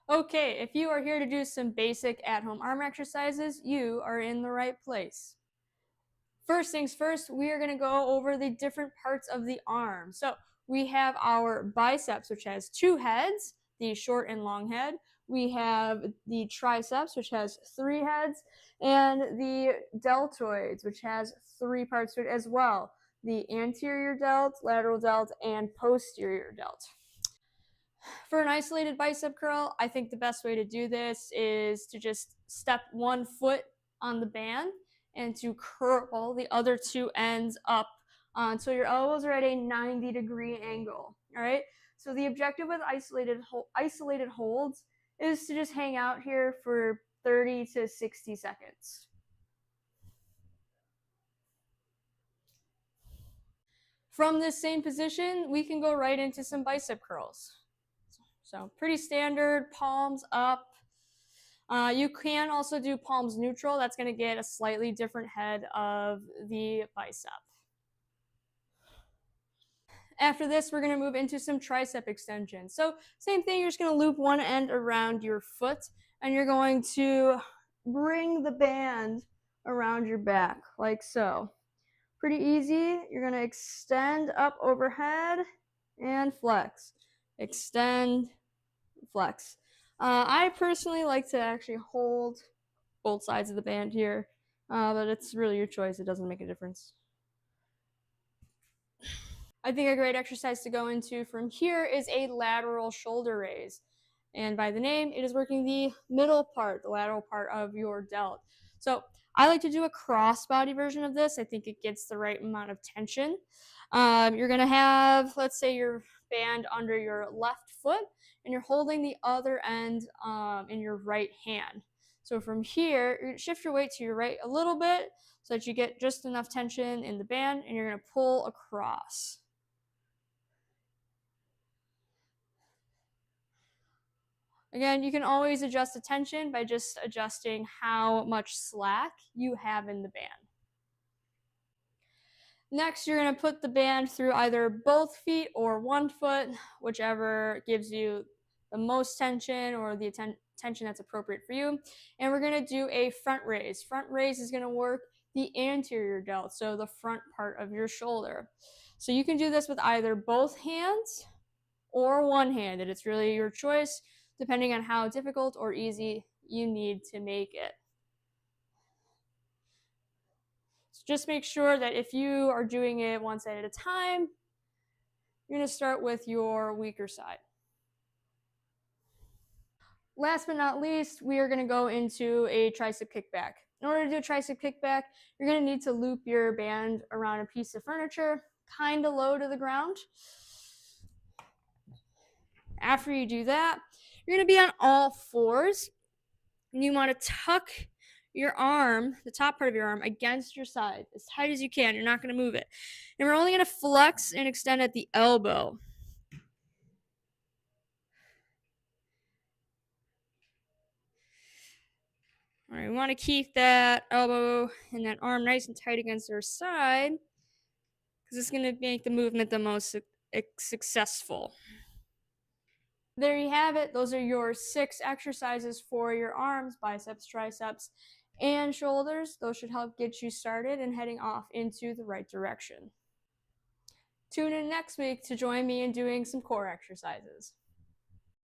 Okay, if you are here to do some basic at-home arm exercises, you are in the right place. First things first, we are going to go over the different parts of the arm. So we have our biceps, which has two heads, the short and long head. We have the triceps, which has three heads, and the deltoids, which has three parts to it as well. The anterior delt, lateral delt, and posterior delt. For an isolated bicep curl, I think the best way to do this is to just step one foot on the band and to curl the other two ends up until your elbows are at a 90-degree angle. All right. So the objective with isolated holds is to just hang out here for 30 to 60 seconds. From this same position, we can go right into some bicep curls. So pretty standard, palms up. You can also do palms neutral. That's going to get a slightly different head of the bicep. After this, we're going to move into some tricep extensions. So same thing, you're just going to loop one end around your foot, and you're going to bring the band around your back, like so. Pretty easy. You're going to extend up overhead and flex. Extend, flex. I personally like to actually hold both sides of the band here, but it's really your choice. It doesn't make a difference. I think a great exercise to go into from here is a lateral shoulder raise. And by the name, it is working the middle part, the lateral part of your delt. So I like to do a crossbody version of this. I think it gets the right amount of tension. You're going to have, let's say, your band under your left foot, and you're holding the other end in your right hand. So from here, you're going to shift your weight to your right a little bit so that you get just enough tension in the band, and you're going to pull across. Again, you can always adjust the tension by just adjusting how much slack you have in the band. Next, you're going to put the band through either both feet or one foot, whichever gives you the most tension or the tension that's appropriate for you. And we're going to do a front raise. Front raise is going to work the anterior delt, so the front part of your shoulder. So you can do this with either both hands or one-handed. It's really your choice, depending on how difficult or easy you need to make it. So just make sure that if you are doing it one side at a time, you're going to start with your weaker side. Last but not least, we are going to go into a tricep kickback. In order to do a tricep kickback, you're going to need to loop your band around a piece of furniture, kind of low to the ground. After you do that, you're going to be on all fours, and you want to tuck your arm, the top part of your arm, against your side as tight as you can. You're not going to move it. And we're only going to flex and extend at the elbow. All right, we want to keep that elbow and that arm nice and tight against our side because it's going to make the movement the most successful. There you have it. Those are your 6 exercises for your arms, biceps, triceps, and shoulders. Those should help get you started and heading off into the right direction. Tune in next week to join me in doing some core exercises.